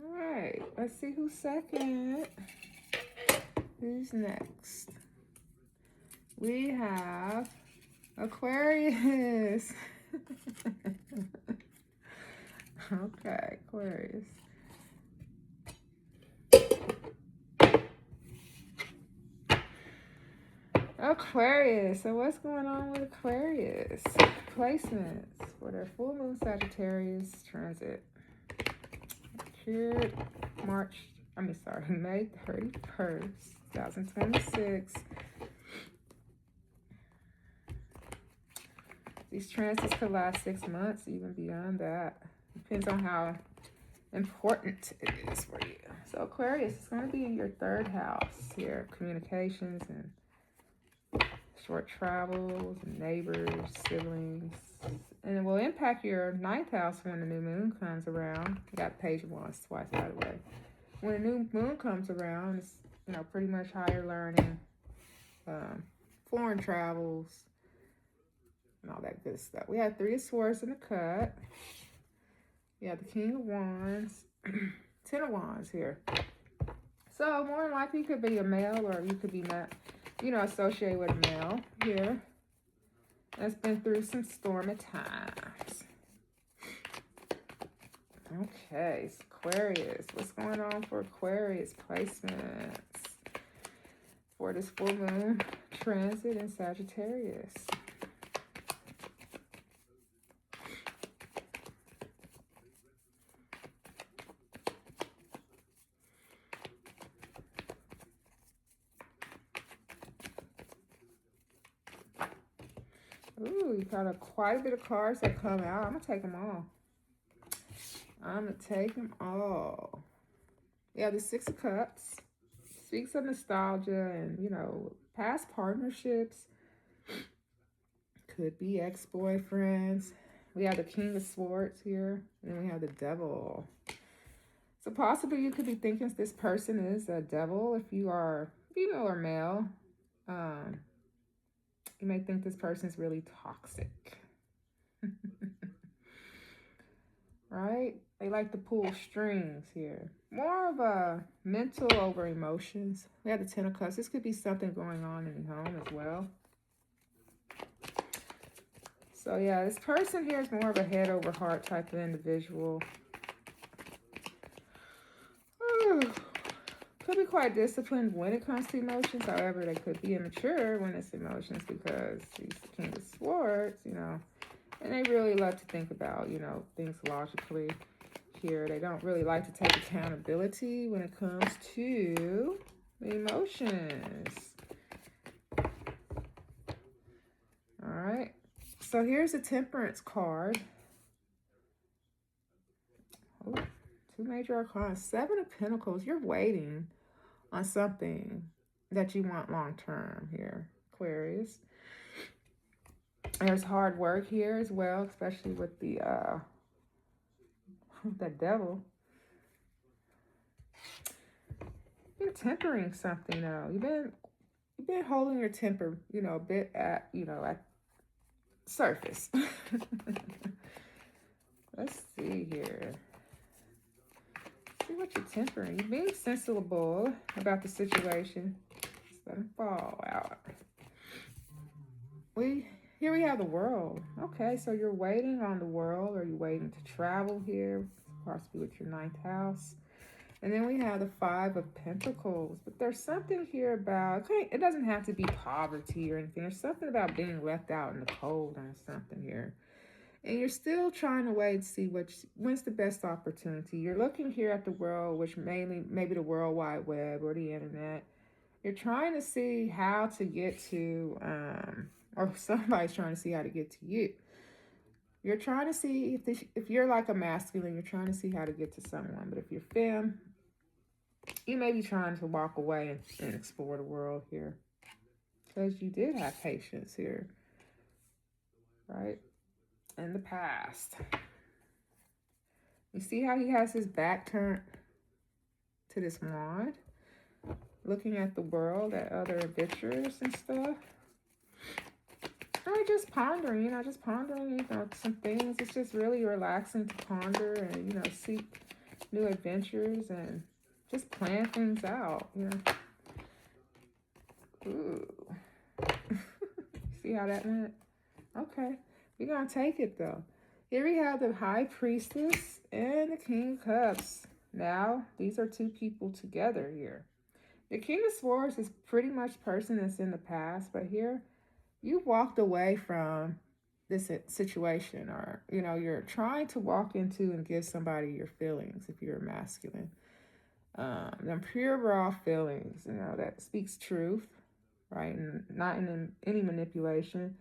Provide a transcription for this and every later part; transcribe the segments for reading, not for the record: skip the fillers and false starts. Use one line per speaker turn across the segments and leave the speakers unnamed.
All right, let's see who's second. Who's next? We have Aquarius. Okay, Aquarius. Aquarius. So what's going on with Aquarius? Placements for their full moon Sagittarius transit. Occurred May 31st, 2026. These transits could last 6 months, even beyond that. Depends on how important it is for you. So Aquarius is going to be in your 3rd house here. Communications and short travels, neighbors, siblings. And it will impact your 9th house when the new moon comes around. I got Page of Wands twice, by the way. When the new moon comes around, it's, pretty much higher learning, foreign travels, and all that good stuff. We have 3 of Swords in the cut. We have the King of Wands, 10 of Wands here. So more than likely you could be a male, or you could be not, associated with a male here that's been through some stormy times. Okay, so Aquarius. What's going on for Aquarius placements for this full moon transit in Sagittarius? Ooh, you got quite a bit of cards that come out. I'm going to take them all. I'm going to take them all. Yeah, the 6 of Cups speaks of nostalgia and, past partnerships. Could be ex-boyfriends. We have the King of Swords here. And then we have the Devil. So possibly you could be thinking this person is a devil if you are female or male. You may think this person is really toxic. Right? They like to pull strings here. More of a mental over emotions. We have the 10 of Cups. This could be something going on in your home as well. So yeah, this person here is more of a head over heart type of individual. Could be quite disciplined when it comes to emotions. However, they could be immature when it's emotions because he's the King of Swords, And they really love to think about, things logically here. They don't really like to take accountability when it comes to emotions. All right. So here's the Temperance card. Oh, 2 major arcana. 7 of Pentacles. You're waiting on something that you want long term here, Aquarius. There's hard work here as well, especially with the Devil. You're tempering something though. You've been holding your temper, a bit at surface. Let's see here. See what you're tempering. You're being sensible about the situation. Just let them fall out. Here we have the World. Okay, so you're waiting on the World, or you're waiting to travel here, possibly with your 9th house. And then we have the 5 of Pentacles. But there's something here about, it doesn't have to be poverty or anything. There's something about being left out in the cold on something here. And you're still trying to wait to see when's the best opportunity. You're looking here at the world, which maybe the World Wide Web or the internet. You're trying to see how to get to, or somebody's trying to see how to get to you. You're trying to see if you're like a masculine, you're trying to see how to get to someone. But if you're femme, you may be trying to walk away and explore the world here. Because you did have patience here, right? In the past. You see how he has his back turned to this wand? Looking at the world, at other adventures and stuff. Or just pondering, pondering, some things. It's just really relaxing to ponder and, seek, new adventures and just plan things out. You know. Ooh. See how that went? Okay. We're going to take it, though. Here we have the High Priestess and the King of Cups. Now, these are two people together here. The King of Swords is pretty much person that's in the past, but here you walked away from this situation, or you know, you're trying to walk into and give somebody your feelings if you're masculine. Them pure raw feelings, you know, that speaks truth, right? And not in any manipulation.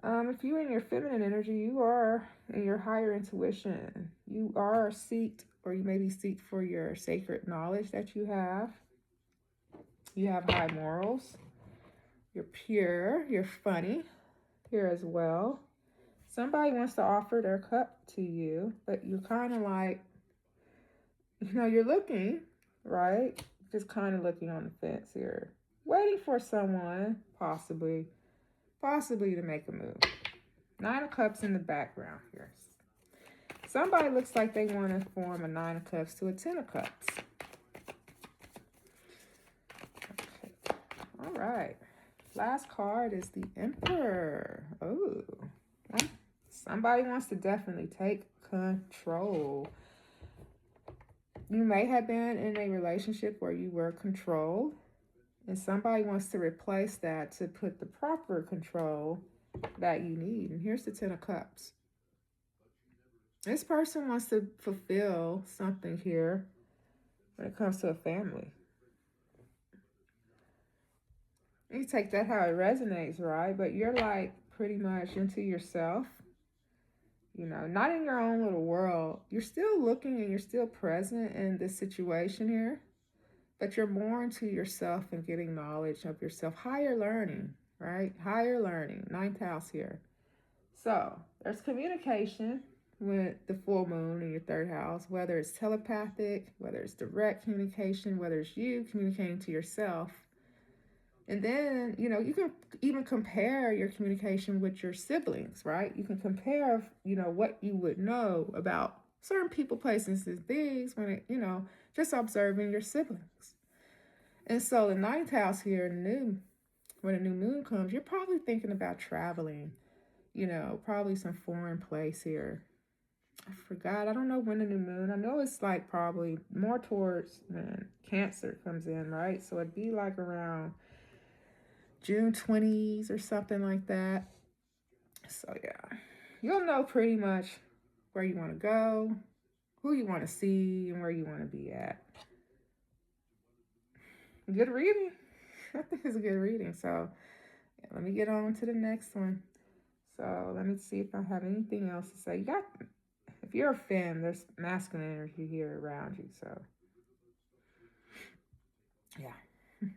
If you're in your feminine energy, you are in your higher intuition. You are seeked, or you maybe seek for your sacred knowledge that you have. You have high morals. You're pure. You're funny here as well. Somebody wants to offer their cup to you, but you're kind of like, you know, you're looking, right? Just kind of looking on the fence here. Waiting for someone, possibly to make a move. 9 of Cups in the background here. Somebody looks like they want to form a 9 of Cups to a 10 of Cups. Okay. All right. Last card is the Emperor. Oh. Somebody wants to definitely take control. You may have been in a relationship where you were controlled, and somebody wants to replace that to put the proper control that you need. And here's the 10 of Cups. This person wants to fulfill something here when it comes to a family. You take that how it resonates, right? But you're like pretty much into yourself. You know, not in your own little world. You're still looking and you're still present in this situation here. But you're more into yourself and getting knowledge of yourself. Higher learning, right? Higher learning. 9th house here. So, there's communication with the full moon in your 3rd house. Whether it's telepathic, whether it's direct communication, whether it's you communicating to yourself. And then, you know, you can even compare your communication with your siblings, right? You can compare, you know, what you would know about certain people, places, and things when it, you know, just observing your siblings. And so the 9th house here, when a new moon comes, you're probably thinking about traveling, you know, probably some foreign place here. I forgot. I don't know when the new moon. I know it's like probably more towards when Cancer comes in, right? So it'd be like around June 20s or something like that. So yeah, you'll know pretty much where you want to go, who you want to see, and where you want to be at. Good reading. I think it's a good reading. So yeah, let me get on to the next one. So let me see if I have anything else to say. If you're a femme, there's masculine energy here around you. So yeah.